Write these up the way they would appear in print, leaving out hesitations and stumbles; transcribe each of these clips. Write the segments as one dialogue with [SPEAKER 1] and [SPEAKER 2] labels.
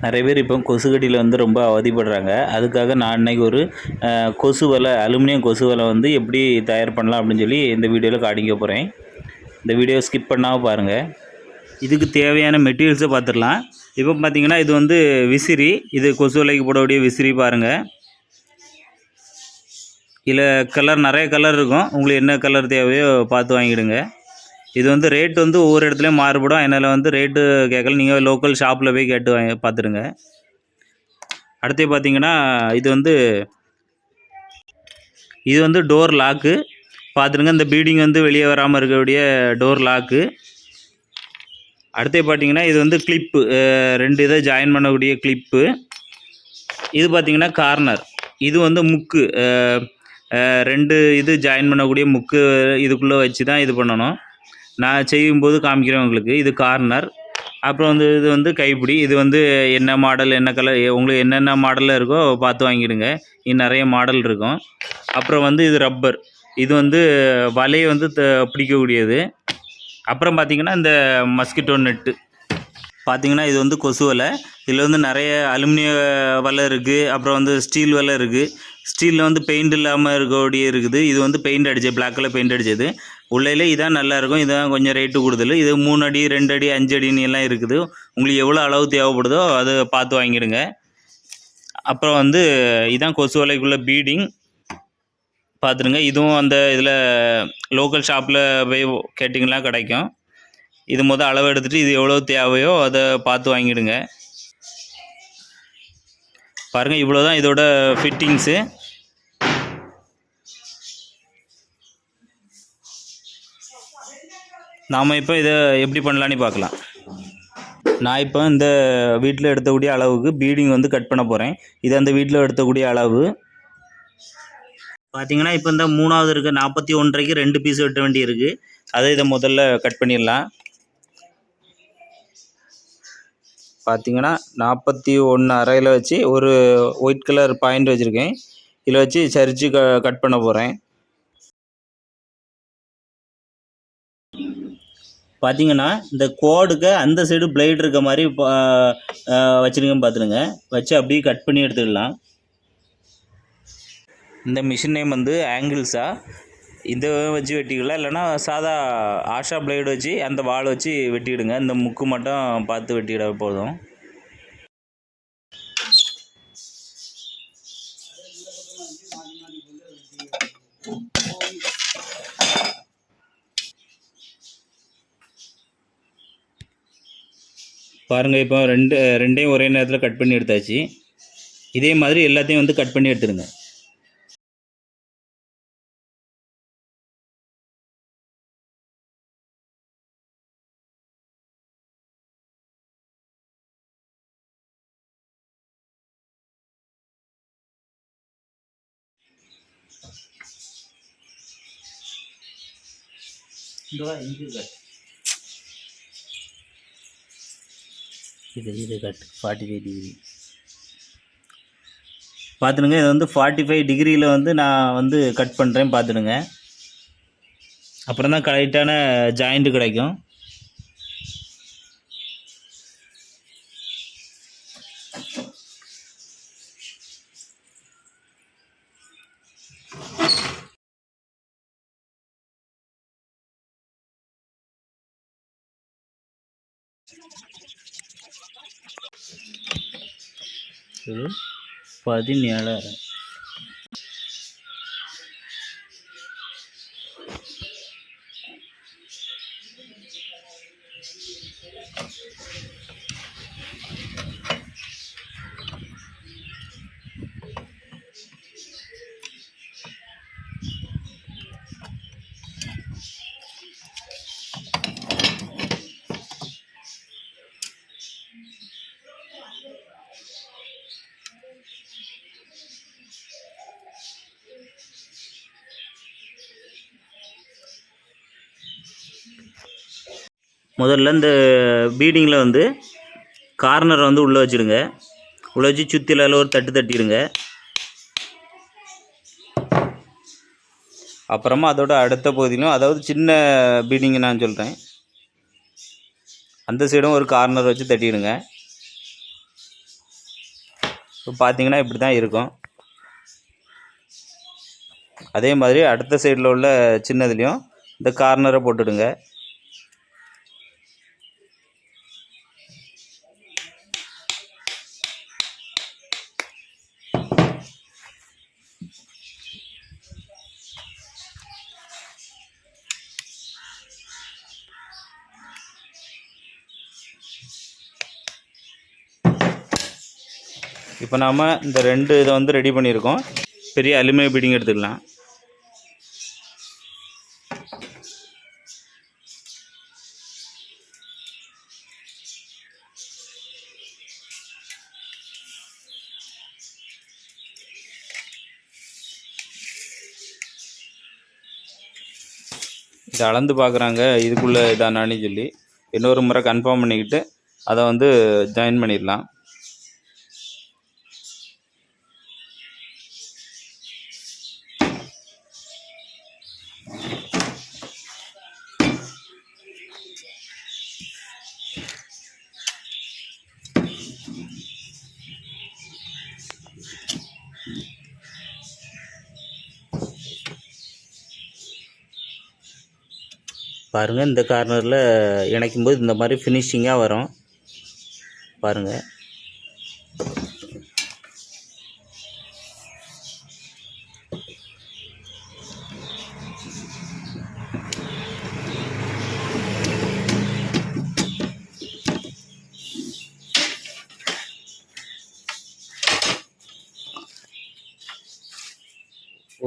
[SPEAKER 1] நிறைய பேர் இப்போ கொசுக்கடியில் வந்து ரொம்ப அவதிப்படுறாங்க. அதுக்காக நான் இன்னைக்கு ஒரு கொசு வலை, அலுமினியம் கொசு வலை வந்து எப்படி தயார் பண்ணலாம் அப்படின்னு சொல்லி இந்த வீடியோவில் காட்டிக்க போகிறேன். இந்த வீடியோ ஸ்கிப் பண்ணாமல் பாருங்கள். இதுக்கு தேவையான மெட்டீரியல்ஸை பார்த்துடலாம். இப்போ பார்த்தீங்கன்னா இது வந்து விசிறி, இது கொசு வலைக்கு போடக்கூடிய விசிறி பாருங்கள். இதில் நிறைய கலர் இருக்கும். உங்களுக்கு என்ன கலர் தேவையோ பார்த்து வாங்கிடுங்க. இது வந்து ரேட் வந்து ஒவ்வொரு இடத்துலையும் மாறுபடும். அதனால் வந்து ரேட்டு கேட்கல, நீங்கள் லோக்கல் ஷாப்பில் போய் கேட்டு பார்த்துடுங்க. அடுத்து பார்த்தீங்கன்னா இது வந்து டோர் லாக்கு பார்த்துடுங்க. இந்த பீடிங் வந்து வெளியே வராமல் இருக்கக்கூடிய டோர் லாக்கு. அடுத்து பார்த்தீங்கன்னா இது வந்து கிளிப்பு, 2 இதை ஜாயின் பண்ணக்கூடிய கிளிப்பு. இது பார்த்தீங்கன்னா கார்னர், இது வந்து முக்கு, 2 இது ஜாயின் பண்ணக்கூடிய முக்கு இதுக்குள்ளே வச்சு தான் இது பண்ணணும். நான் செய்யும்போது காமிக்கிறேன் உங்களுக்கு. இது கார்னர். அப்புறம் வந்து இது வந்து கைப்பிடி. இது வந்து என்ன மாடல், என்ன கலர், உங்களுக்கு என்னென்ன மாடலில் இருக்கோ பார்த்து வாங்கிடுங்க. இது நிறைய மாடல் இருக்கும். அப்புறம் வந்து இது ரப்பர், இது வந்து வலையை வந்து பிடிக்கக்கூடியது. அப்புறம் பார்த்திங்கன்னா இந்த மஸ்கிட்டோ நெட்டு பார்த்திங்கன்னா இது வந்து கொசு வலை. இதில் வந்து நிறைய அலுமினிய வலை இருக்குது, அப்புறம் வந்து ஸ்டீல் வலை இருக்குது. ஸ்டீலில் வந்து பெயிண்ட் இல்லாமல் இருக்கக்கூடிய இருக்குது. இது வந்து பெயிண்ட் அடித்தது, பிளாக் கலர் பெயிண்ட் அடித்தது. உள்ளே இதான் நல்லாயிருக்கும். இதான் கொஞ்சம் ரேட்டு கூடுதல். இது 3 அடி 2 அடி 5 அடின்னு எல்லாம் இருக்குது. உங்களுக்கு எவ்வளோ அளவு தேவைப்படுதோ அதை பார்த்து வாங்கிடுங்க. அப்புறம் வந்து இதான் கொசு வலைக்குள்ளே பீடிங் பார்த்துருங்க. இதுவும் அந்த இதில் லோக்கல் ஷாப்பில் போய் கேட்டிங்கன்னா கிடைக்கும். இது அளவு எடுத்துகிட்டு இது எவ்வளோ தேவையோ அதை பார்த்து வாங்கிடுங்க. பாருங்கள், இவ்வளோ தான் இதோட ஃபிட்டிங்ஸு. நாம் இப்போ இதை எப்படி பண்ணலான்னு பார்க்கலாம். நான் இப்போ இந்த வீட்டில் எடுத்தக்கூடிய அளவுக்கு பீடிங் வந்து கட் பண்ண போகிறேன். இது அந்த வீட்டில் எடுத்தக்கூடிய அளவு பார்த்திங்கன்னா இப்போ இந்த 3வது இருக்குது 41.5க்கு 2 பீஸ் வெட்ட வேண்டி இருக்குது. அதை இதை முதல்ல கட் பண்ணிடலாம். பார்த்திங்கன்னா 41.5 வச்சு ஒரு ஒயிட் கலர் பாயிண்ட் வச்சுருக்கேன். இதில் வச்சு சரித்து கட் பண்ண போகிறேன். பார்த்திங்கன்னா இந்த கோடுக்கு அந்த சைடு பிளேட் இருக்க மாதிரி வச்சுருக்கேன் பார்த்துடுங்க. வச்சு அப்படியே கட் பண்ணி எடுத்துக்கலாம். இந்த மிஷின் நேம் வந்து ஆங்கிள்ஸா. இதை வச்சு வெட்டிக்கலாம், இல்லைனா சாதா ஆஷா பிளேடு வச்சு அந்த வால் வச்சு வெட்டிவிடுங்க. இந்த முக்கு மட்டும் பார்த்து வெட்டிவிட போதும். பாருங்கள், இப்போ ரெண்டையும் ஒரே நேரத்தில் கட் பண்ணி எடுத்தாச்சு. இதே மாதிரி எல்லாத்தையும் வந்து கட் பண்ணி எடுத்துடுங்க. இது கட் 45 டிகிரி பார்த்துடுங்க. இது வந்து 45 டிகிரியில் வந்து நான் வந்து கட் பண்ணுறேன் பார்த்துடுங்க. அப்புறம் தான் கரெக்டான ஜாயிண்ட்டு கிடைக்கும். இது 17. முதல்ல இந்த பீடிங்கில் வந்து கார்னரை வந்து உள்ளே வச்சுடுங்க. உள்ளே வச்சு சுற்றில ஒரு தட்டு தட்டிடுங்க. அப்புறமா அதோட அடுத்த பகுதியிலும், அதாவது சின்ன பீடிங் நான் சொல்கிறேன், அந்த சைடும் ஒரு கார்னர் வச்சு தட்டிடுங்க. இப்போ பார்த்தீங்கன்னா இப்படி தான் இருக்கும். அதே மாதிரி அடுத்த சைடில் உள்ள சின்னதுலேயும் இந்த கார்னரை போட்டுடுங்க. இப்போ நாம் இந்த 2 இதை வந்து ரெடி பண்ணியிருக்கோம். பெரிய அலுமினிய பீடிங் எடுத்துக்கலாம். இதை அளந்து பார்க்குறாங்க இதுக்குள்ளே இதானான்னு சொல்லி இன்னொரு முறை கன்ஃபார்ம் பண்ணிக்கிட்டு அதை வந்து ஜாயின் பண்ணிடலாம். பாருங்கள், இந்த கார்னரில் இணைக்கும்போது இந்த மாதிரி ஃபினிஷிங்காக வரும் பாருங்கள்.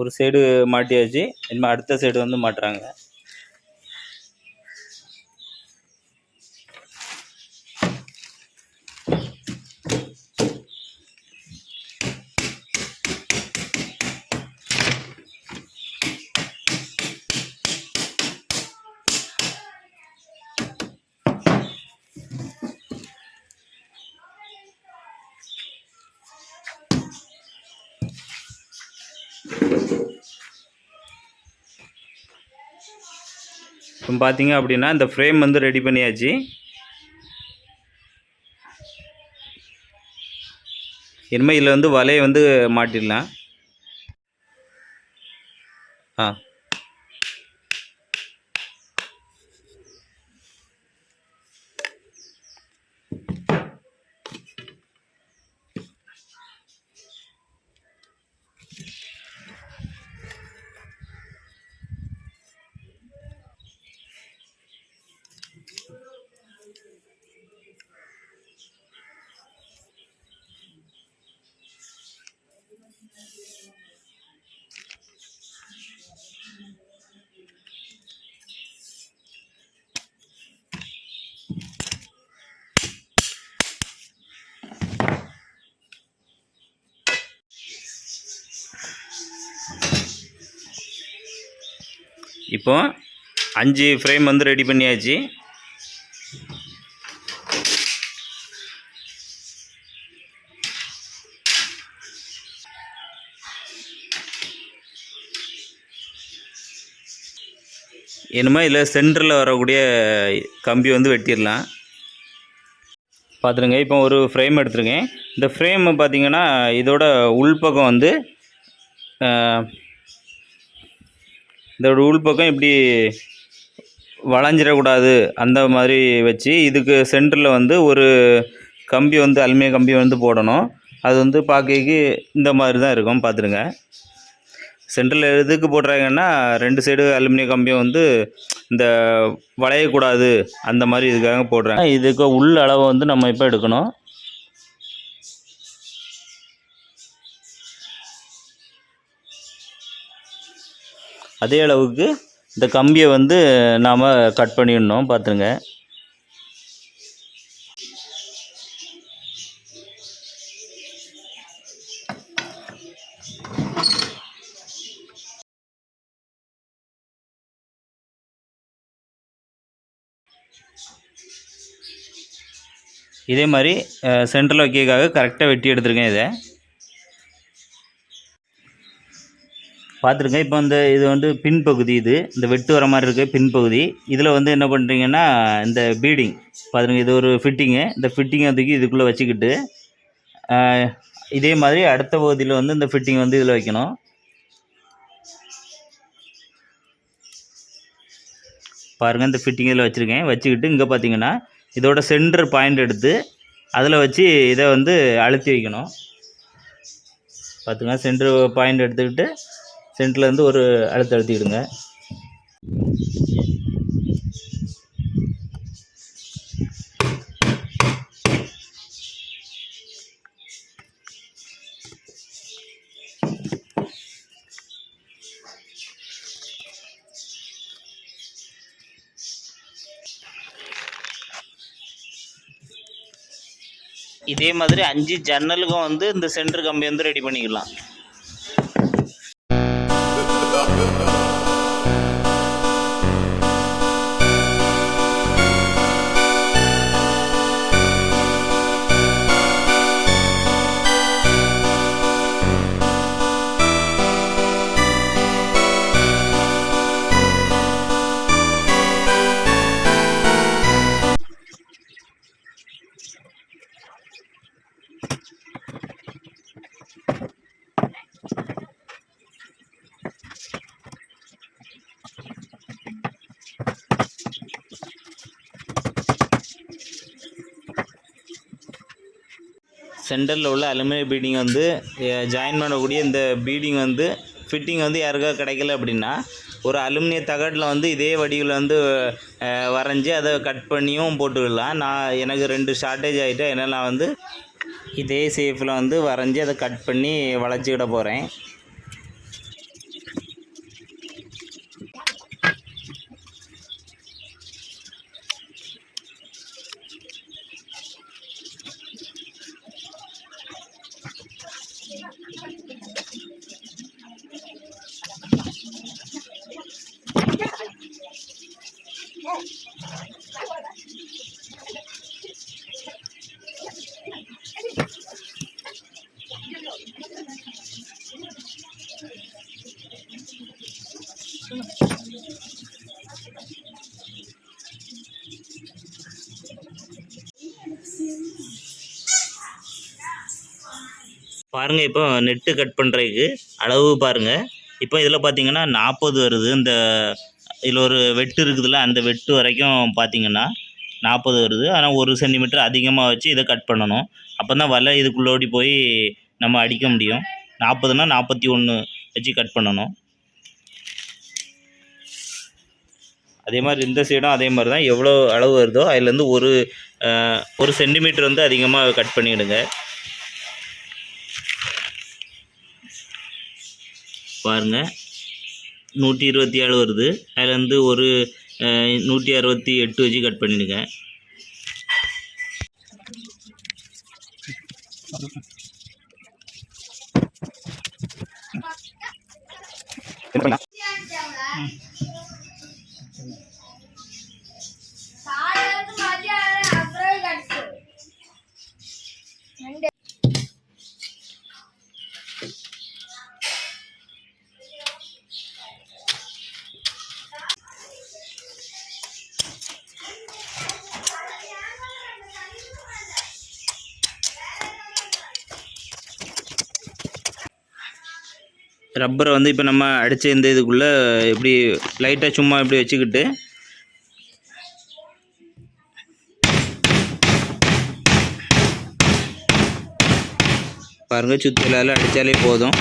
[SPEAKER 1] ஒரு சைடு மாட்டியாச்சு, இனிமேல் அடுத்த சைடு வந்து மாட்டுறாங்க. இப்போ பார்த்தீங்க அப்படின்னா இந்த ஃப்ரேம் வந்து ரெடி பண்ணியாச்சு. இனிமேல் இதில் வந்து வலையை வந்து மாட்டிடலாம். இப்போ 5 ஃப்ரேம் வந்து ரெடி பண்ணியாச்சு. இனிமே இதில் சென்டரில் வரக்கூடிய கம்பி வந்து வெட்டிடலாம். பார்த்துருங்க, இப்போ ஒரு ஃப்ரேம் எடுத்துருக்கேன். இந்த ஃப்ரேம் பார்த்திங்கன்னா இதோட உள்பக்கம் வந்து இதோட உள்பக்கம் இப்படி வளைஞ்சிடக்கூடாது அந்த மாதிரி வச்சு இதுக்கு சென்டரில் வந்து ஒரு கம்பி வந்து அலுமினிய கம்பி வந்து போடணும். அது வந்து பார்க்கறதுக்கு இந்த மாதிரி தான் இருக்கும். பார்த்துருங்க, சென்டரில் எதுக்கு போடுறாங்கன்னா 2 சைடு அலுமினிய கம்பியும் வந்து இந்த வளையக்கூடாது அந்த மாதிரி இதுக்காக போடுறாங்க. இதுக்கு உள் அளவை வந்து நம்ம இப்போ எடுக்கணும். அதே அளவுக்கு இந்த கம்பியை வந்து நாம் கட் பண்ணிடணும். பார்த்துருங்க, இதே மாதிரி சென்டரில் வைக்கிறதுக்காக கரெக்டாக வெட்டி எடுத்துருக்கேன். இதை பார்த்துருங்க. இப்போ இது வந்து பின்பகுதி, இந்த வெட்டு வர மாதிரி இருக்குது பின்பகுதி. இதில் வந்து என்ன பண்ணுறீங்கன்னா இந்த பீடிங் பார்த்துருங்க, இது ஒரு ஃபிட்டிங்கு. இந்த ஃபிட்டிங்கை தூக்கி இதுக்குள்ளே வச்சுக்கிட்டு இதே மாதிரி அடுத்த பகுதியில் வந்து இந்த ஃபிட்டிங் வந்து இதில் வைக்கணும். பாருங்கள், இந்த ஃபிட்டிங் இதில் வச்சுருக்கேன். வச்சுக்கிட்டு இங்கே பார்த்தீங்கன்னா இதோட சென்டர் பாயிண்ட் எடுத்து அதில் வச்சு இதை வந்து அழுத்தி வைக்கணும். பார்த்துங்க, சென்டர் பாயிண்ட் எடுத்துக்கிட்டு சென்டர்லேருந்து ஒரு அழுத்திடுங்க. இதே மாதிரி 5 ஜன்னலுக்கும் வந்து இந்த சென்டர் கம்பி வந்து ரெடி பண்ணிக்கலாம். சென்டரில் உள்ள அலுமினியம் பீடிங் வந்து ஜாயின் பண்ணக்கூடிய இந்த பீடிங் வந்து ஃபிட்டிங் வந்து யாருக்காவது கிடைக்கல அப்படின்னா ஒரு அலுமினிய தகட்டில் வந்து இதே வடிவில் வந்து வரைஞ்சி அதை கட் பண்ணியும் போட்டுக்கலாம். எனக்கு 2 ஷார்ட்டேஜ் ஆகிட்டு ஏன்னா நான் வந்து இதே ஷேப்பில் வந்து வரைஞ்சி அதை கட் பண்ணி வளைச்சிக்கிட போகிறேன். பாருங்கள், இப்போ நெட்டு கட் பண்ணுறதுக்கு அளவு பாருங்கள். இப்போ இதில் பார்த்தீங்கன்னா 40 வருது. இந்த இதில் ஒரு வெட்டு இருக்குதுல்ல, அந்த வெட்டு வரைக்கும் பார்த்தீங்கன்னா 40 வருது. ஆனால் 1 சென்டிமீட்டர் அதிகமாக வச்சு இதை கட் பண்ணணும். அப்போ தான் வலை இதுக்குள்ளோடி போய் நம்ம அடிக்க முடியும். 40னா 41 வச்சு கட் பண்ணணும். அதே மாதிரி இந்த சைடும் அதே மாதிரி தான். எவ்வளோ அளவு வருதோ அதுலேருந்து ஒரு சென்டிமீட்டர் வந்து அதிகமாக கட் பண்ணிவிடுங்க. பாருங்கள், 127 வருது. அதுலேருந்து ஒரு 168 வச்சு கட் பண்ணிவிடுங்க. ரப்பரை வந்து இப்போ நம்ம அடித்த இந்த இதுக்குள்ளே இப்படி லைட்டாக சும்மா இப்படி வச்சுக்கிட்டு பாருங்கள், சுற்றிலால் அடித்தாலே போதும்.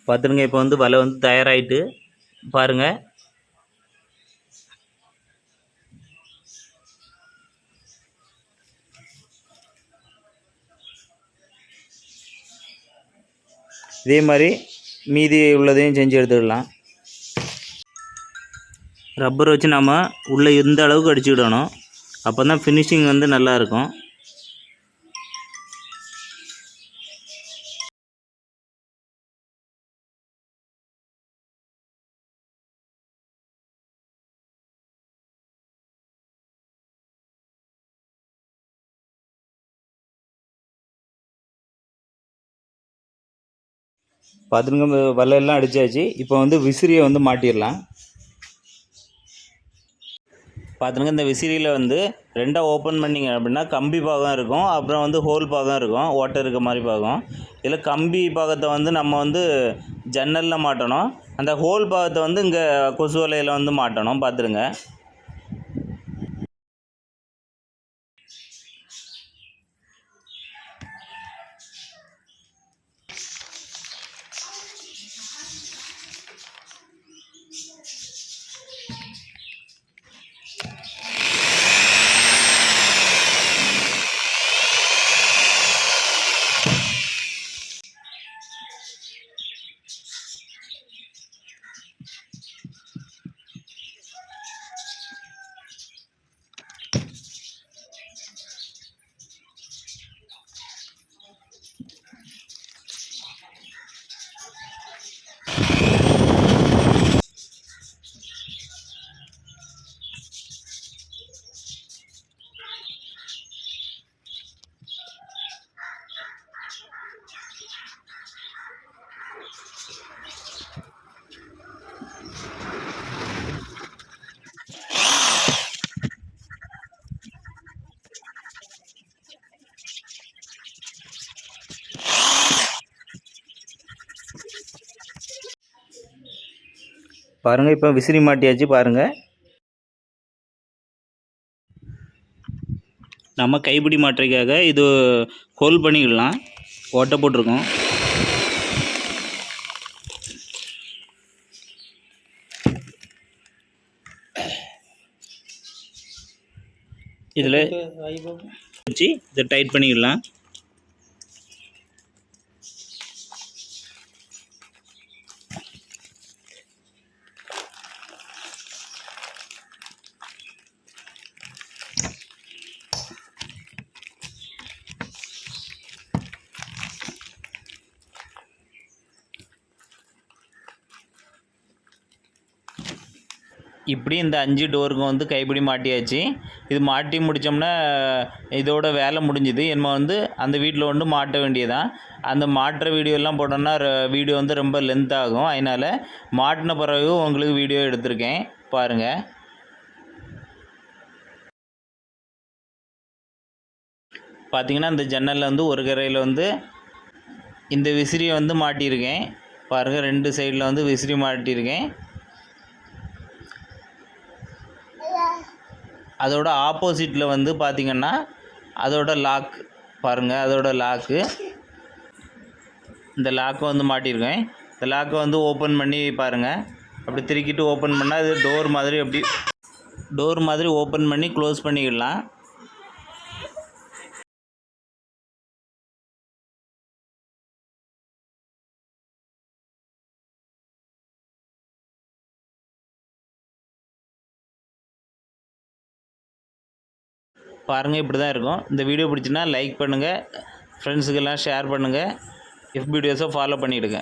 [SPEAKER 1] பார்த்துருங்க. இப்போ வந்து வலை வந்து தயாராகிட்டு பாருங்கள். இதே மாதிரி மீதி உள்ளதையும் செஞ்சு எடுத்துக்கலாம். ரப்பர் வச்சு நாம் உள்ளே இந்த அளவுக்கு அடிச்சுக்கிடணும். அப்போ தான் ஃபினிஷிங் வந்து நல்லாயிருக்கும். பார்த்துருங்க, வலையெல்லாம் அடித்தாச்சு. இப்போ வந்து விசிறியை வந்து மாட்டிடலாம். பார்த்துருங்க, இந்த விசிறியில் வந்து ரெண்டாக ஓப்பன் பண்ணிங்க அப்படின்னா கம்பி பாகம் இருக்கும், அப்புறம் வந்து ஹோல் பாகம் இருக்கும், ஓட்டை இருக்க மாதிரி பாகம். இதில் கம்பி பாகத்தை வந்து நம்ம வந்து ஜன்னலில் மாட்டணும். அந்த ஹோல் பாகத்தை வந்து இங்கே கொசு வலையில் வந்து மாட்டணும். பார்த்துருங்க. பாருங்கள், இப்போ விசிறி மாட்டியாச்சு. பாருங்கள், நம்ம கைப்பிடி மாட்டுறதுக்காக இது ஹோல் பண்ணிக்கலாம். ஓட்டை போட்டிருக்கோம். இதில் வச்சு இதை டைட் பண்ணிக்கலாம். இப்படி இந்த 5 டோருக்கும் வந்து கைப்பிடி மாட்டியாச்சு. இது மாட்டி முடித்தோம்னா இதோட வேலை முடிஞ்சுது. நம்ம வந்து அந்த வீட்டில் வந்து மாட்ட வேண்டியதான். அந்த மாட்டுற வீடியோலாம் போட்டோம்னா வீடியோ வந்து ரொம்ப லென்த் ஆகும். அதனால் மாட்டின பிறகு உங்களுக்கு வீடியோ எடுத்திருக்கேன், பாருங்கள். பார்த்திங்கன்னா இந்த ஜன்னலில் வந்து ஒரு கரையில் வந்து இந்த விசிறியை வந்து மாட்டியிருக்கேன். பாருங்கள், 2 சைடில் வந்து விசிறி மாட்டியிருக்கேன். அதோட ஆப்போசிட்டில் வந்து பார்த்திங்கன்னா அதோட லாக் பாருங்கள். அதோட லாக்கு, இந்த லாக்கை வந்து மாட்டியிருக்கேன். இந்த லாக்கை வந்து ஓப்பன் பண்ணி பாருங்கள். அப்படி திருக்கிட்டு ஓப்பன் பண்ணால் அது டோர் மாதிரி ஓப்பன் பண்ணி க்ளோஸ் பண்ணிக்கலாம். பாருங்கள், இப்படி தான் இருக்கும். இந்த வீடியோ பிடிச்சின்னா லைக் பண்ணுங்கள், ஃப்ரெண்ட்ஸுக்கெல்லாம் ஷேர் பண்ணுங்கள், வீடியோஸை ஃபாலோ பண்ணிவிடுங்க.